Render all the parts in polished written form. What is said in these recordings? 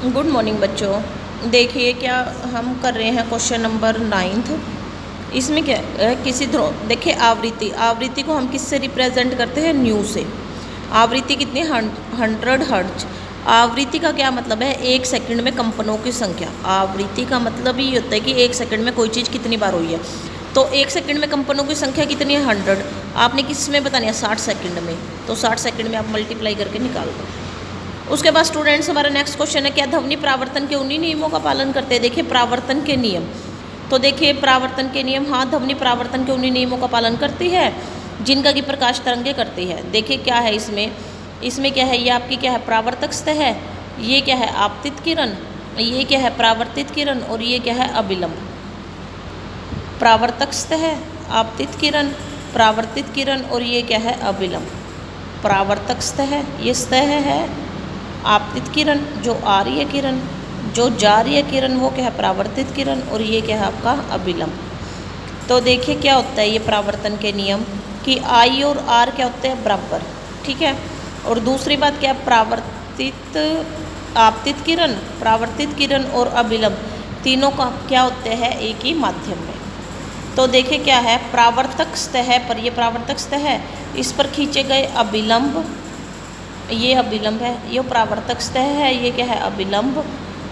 Good morning बच्चों। देखिए क्या हम कर रहे हैं क्वेश्चन नंबर 9th। इसमें क्या किसी ध्रुव देखिए आवृत्ति को हम किससे रिप्रेजेंट करते हैं? न्यू से। आवृत्ति कितनी? 100 हर्ट्ज। आवृत्ति का क्या मतलब है? एक सेकंड में कंपनों की संख्या। आवृत्ति का मतलब ये होता है कि एक सेकंड में कोई चीज़ कितनी बार हुई है। तो एक सेकंड में कंपनों की संख्या कितनी है? 100। आपने किस में बतानी है? 60 सेकंड में। तो 60 सेकंड में आप मल्टीप्लाई करके निकाल दो। उसके बाद स्टूडेंट्स हमारा नेक्स्ट क्वेश्चन है, क्या ध्वनि प्रावर्तन के उन्हीं नियमों का पालन करते हैं? देखिए प्रावर्तन के नियम, तो देखिए प्रावर्तन के नियम, हाँ ध्वनि प्रावर्तन के उन्हीं नियमों का पालन करती है जिनका कि प्रकाश तरंगे करती है। देखिए क्या है इसमें क्या है? ये आपकी क्या है? प्रावर्तक सतह है। ये क्या है? आपतित किरण। ये क्या है? प्रावर्तित किरण। और ये क्या है? अभिलंब। प्रावर्तक सतह, आपतित किरण, प्रावर्तित किरण और ये क्या है? अभिलंब। प्रावर्तक सतह, ये सतह है। आपतित किरण जो आ रही है किरण, जो जा रही है किरण वो क्या है? प्रावर्तित किरण। और ये क्या है? आपका अभिलंब। तो देखिए क्या होता है ये प्रावर्तन के नियम कि आई और आर क्या होते हैं? बराबर। ठीक है। और दूसरी बात क्या? प्रावर्तित आपतित किरण, प्रावर्तित किरण और अभिलंब तीनों का क्या होते हैं? एक ही माध्यम में। तो देखिए क्या है? प्रावर्तक सतह पर, ये प्रावर्तक सतह है, इस पर खींचे गए अभिलंब, ये अभिलंब है। ये प्रावर्तक सतह है, ये क्या है? अभिलंब।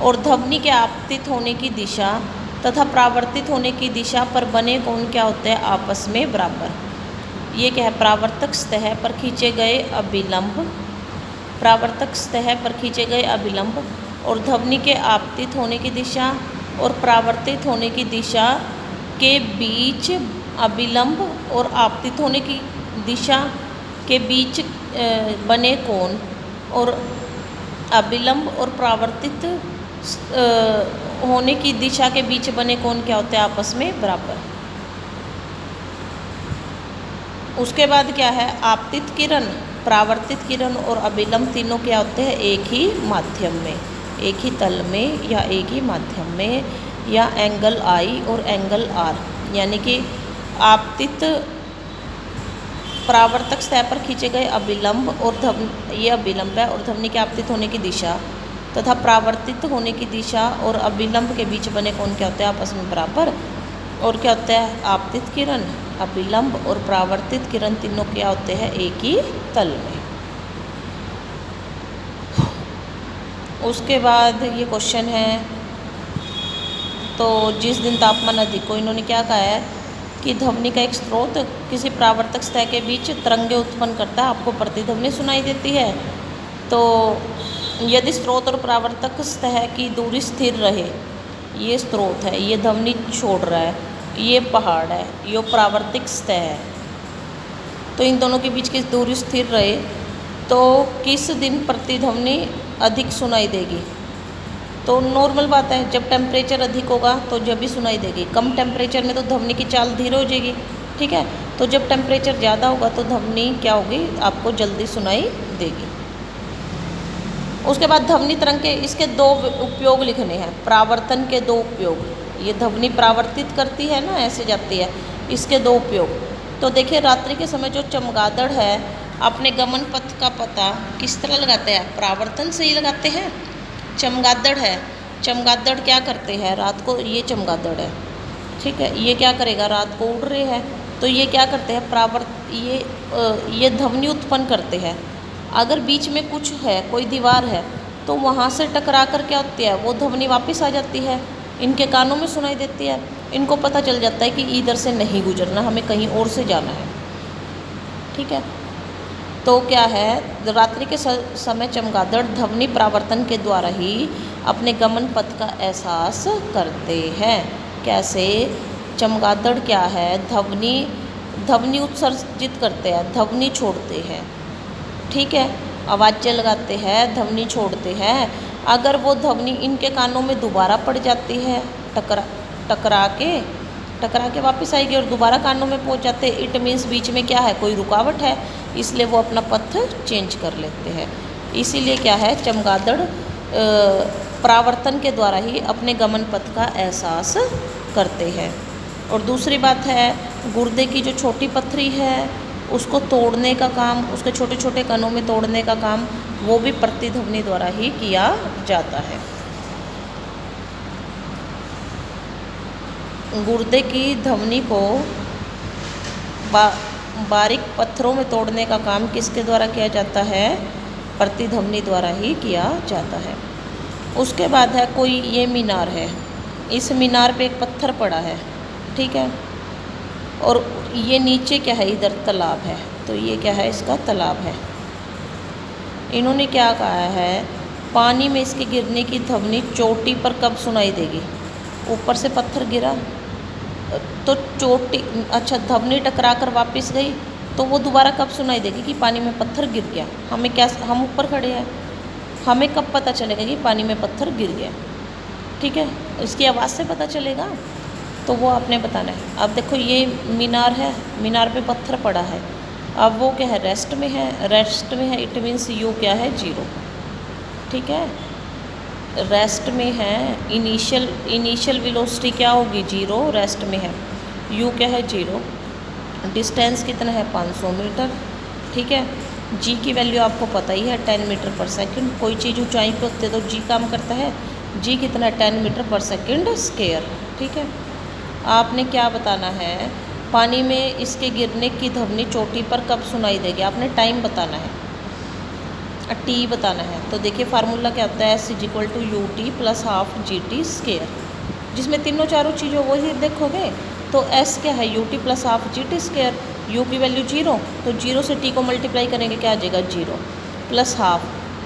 और ध्वनि के आपतित होने की दिशा तथा प्रावर्तित होने की दिशा पर बने कोण क्या होते हैं? आपस में बराबर। ये क्या है? प्रावर्तक सतह पर खींचे गए अभिलंब, प्रावर्तक सतह पर खींचे गए अभिलंब और ध्वनि के आपतित होने की दिशा और प्रावर्तित होने की दिशा के बीच अभिलंब और आपतित होने की दिशा के बीच बने कोण और अभिलंब और प्रावर्तित होने की दिशा के बीच बने कोण क्या होते हैं? आपस में बराबर। उसके बाद क्या है? आपतित किरण, प्रावर्तित किरण और अभिलंब तीनों क्या होते हैं? एक ही माध्यम में, एक ही तल में या एक ही माध्यम में, या एंगल आई और एंगल आर, यानी कि आपतित प्रावर्तक सतह पर खींचे गए अभिलंब और ये अभिलंब है और ध्वनि के आपतित होने की दिशा तथा प्रावर्तित होने की दिशा और अभिलंब के बीच बने कोण क्या होते हैं? आपस में बराबर। और क्या होता है? आपतित किरण, अभिलंब और प्रावर्तित किरण तीनों क्या होते हैं? एक ही तल में। उसके बाद ये क्वेश्चन है, तो जिस दिन तापमान अधिक हो, इन्होंने क्या कहा है कि ध्वनि का एक स्रोत किसी प्रावर्तक सतह के बीच तरंगे उत्पन्न करता है, आपको प्रतिध्वनि सुनाई देती है। तो यदि स्रोत और प्रावर्तक सतह की दूरी स्थिर रहे, ये स्रोत है, ये ध्वनि छोड़ रहा है, ये पहाड़ है, ये प्रावर्तिक सतह है, तो इन दोनों के बीच की दूरी स्थिर रहे तो किस दिन प्रतिध्वनि अधिक सुनाई देगी? तो नॉर्मल बात है, जब टेम्परेचर अधिक होगा तो जब भी सुनाई देगी। कम टेम्परेचर में तो ध्वनि की चाल धीरे हो जाएगी। ठीक है। तो जब टेम्परेचर ज़्यादा होगा तो ध्वनि क्या होगी? आपको जल्दी सुनाई देगी। उसके बाद ध्वनि तरंग के इसके दो उपयोग लिखने हैं। प्रावर्तन के दो उपयोग, ये ध्वनि प्रावर्तित करती है ना, ऐसे जाती है, इसके दो उपयोग। तो देखिए रात्रि के समय जो चमगादड़ है अपने गमन पथ का पता किस तरह लगाते हैं? प्रावर्तन से ही लगाते हैं। चमगादड़ है, चमगादड़ क्या करते हैं रात को? ये चमगादड़ है, ठीक है, ये क्या करेगा? रात को उड़ रहे हैं, तो ये क्या करते हैं? ये ध्वनि उत्पन्न करते हैं। अगर बीच में कुछ है, कोई दीवार है, तो वहाँ से टकरा कर क्या होती है? वो ध्वनि वापस आ जाती है, इनके कानों में सुनाई देती है। इनको पता चल जाता है कि इधर से नहीं गुजरना, हमें कहीं और से जाना है। ठीक है। तो क्या है? रात्रि के समय चमगादड़ ध्वनि प्रावर्तन के द्वारा ही अपने गमन पथ का एहसास करते हैं। कैसे? चमगादड़ क्या है? ध्वनि उत्सर्जित करते हैं, ध्वनि छोड़ते हैं। ठीक है। आवाज़ें लगाते हैं, ध्वनि छोड़ते हैं। अगर वो ध्वनि इनके कानों में दोबारा पड़ जाती है, टकरा के वापस आएगी और दोबारा कानों में पहुंच जाते हैं, इट मीन्स बीच में क्या है? कोई रुकावट है, इसलिए वो अपना पथ चेंज कर लेते हैं। इसीलिए क्या है? चमगादड़ प्रावर्तन के द्वारा ही अपने गमन पथ का एहसास करते हैं। और दूसरी बात है, गुर्दे की जो छोटी पथरी है उसको तोड़ने का काम, उसके छोटे छोटे कणों में तोड़ने का काम, वो भी प्रतिध्वनि द्वारा ही किया जाता है। गुर्दे की धमनी को बारीक पत्थरों में तोड़ने का काम किसके द्वारा किया जाता है? प्रतिध्वनि द्वारा ही किया जाता है। उसके बाद है कोई ये मीनार है, इस मीनार पे एक पत्थर पड़ा है, ठीक है, और ये नीचे क्या है? इधर तालाब है, तो ये क्या है? इसका तालाब है। इन्होंने क्या कहा है? पानी में इसके गिरने की ध्वनि चोटी पर कब सुनाई देगी? ऊपर से पत्थर गिरा तो चोटी, अच्छा, ध्वनि टकरा कर वापस गई तो वो दोबारा कब सुनाई देगी कि पानी में पत्थर गिर गया? हमें क्या, हम ऊपर खड़े हैं, हमें कब पता चलेगा कि पानी में पत्थर गिर गया? ठीक है, इसकी आवाज़ से पता चलेगा, तो वो आपने बताना है। अब देखो ये मीनार है, मीनार पे पत्थर पड़ा है, अब वो क्या है? रेस्ट में है, रेस्ट में है, इट मीन्स यू क्या है? 0, ठीक है, रेस्ट में है। इनिशियल वेलोसिटी क्या होगी? 0, रेस्ट में है, यू क्या है? 0। डिस्टेंस कितना है? 500 मीटर, ठीक है। जी की वैल्यू आपको पता ही है, 10 मीटर पर सेकंड। कोई चीज़ ऊंचाई पे होती है तो जी काम करता है, जी कितना है? 10 मीटर पर सेकंड स्क्वायर, ठीक है। आपने क्या बताना है? पानी में इसके गिरने की ध्वनि चोटी पर कब सुनाई देगी? आपने टाइम बताना है, टी बताना है। तो देखिए फार्मूला क्या होता है? S=UT + ½ GT², जिसमें तीनों चारों चीज़ों वो ही देखोगे तो S क्या है? UT + ½ GT², U की वैल्यू 0, तो 0 से T को मल्टीप्लाई करेंगे, क्या आ जाएगा? 0 + ½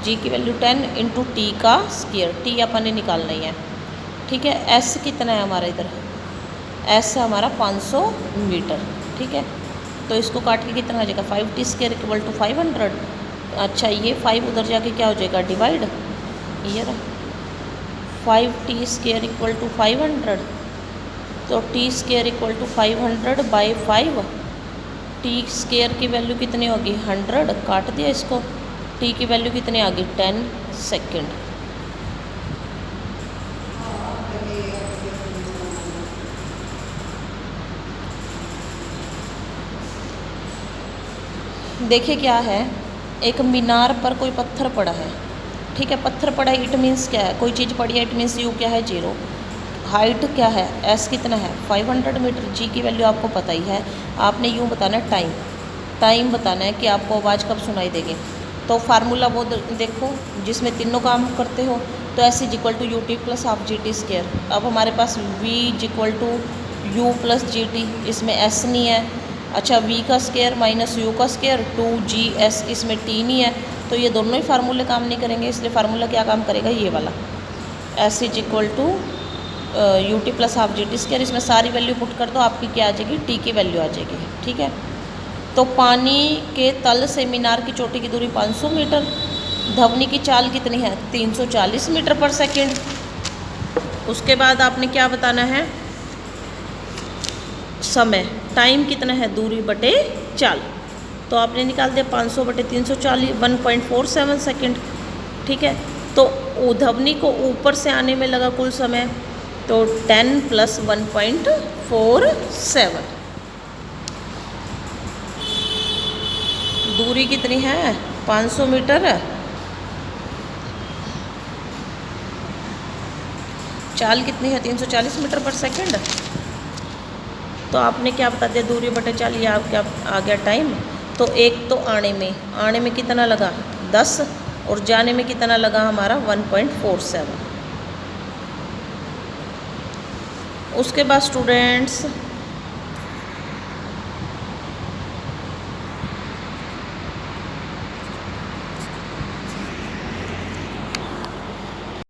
G की वैल्यू 10 × T का स्क्वायर, T अपन ने निकालना ही है, ठीक है। S कितना है हमारा? इधर S है हमारा 500 मीटर, ठीक है। तो इसको काट के कितना आ जाएगा? 5T² = 500। अच्छा, ये 5 उधर जाके क्या हो जाएगा? डिवाइड, ये रहा 5T² = 500, तो T² = 500/5। T² की वैल्यू कितनी होगी? 100, काट दिया इसको। T की वैल्यू कितनी आ गई? 10 सेकेंड। देखिए क्या है, एक मीनार पर कोई पत्थर पड़ा है, ठीक है, पत्थर पड़ा है, इट मीन्स क्या है? कोई चीज़ पड़ी है, इट मीन्स यू क्या है? 0। हाइट क्या है? एस कितना है? 500 मीटर। जी की वैल्यू आपको पता ही है, आपने यूँ बताना है टाइम, टाइम बताना है कि आपको आवाज़ कब सुनाई देगी। तो फार्मूला वो देखो जिसमें तीनों काम करते हो, तो S=UT + ½ GT²। अब हमारे पास V = U + GT, इसमें S नहीं है। अच्छा, V का स्क्वायर - U का स्क्वायर 2GS, इसमें T नहीं है, तो ये दोनों ही फार्मूले काम नहीं करेंगे, इसलिए फार्मूला क्या काम करेगा? ये वाला S=UT + ½ GT²। इसमें सारी वैल्यू पुट कर दो, आपकी क्या आ जाएगी? T की वैल्यू आ जाएगी, ठीक है। तो पानी के तल से मीनार की चोटी की दूरी 500 मीटर, ध्वनि की चाल कितनी है? 340 मीटर पर सेकंड। उसके बाद आपने क्या बताना है? समय, टाइम कितना है? दूरी बटे चाल, तो आपने निकाल दिया 500/340, 1.47 सेकंड, ठीक है। तो ध्वनि को ऊपर से आने में लगा कुल समय, तो 10 + 1.47। दूरी कितनी है? 500 मीटर। चाल कितनी है? 340 मीटर पर सेकंड। तो आपने क्या बता दिया? दूरी बटे चाल, ये आपका आ गया टाइम। तो एक तो आने में कितना लगा? 10, और जाने में कितना लगा हमारा? 1.47। उसके बाद स्टूडेंट्स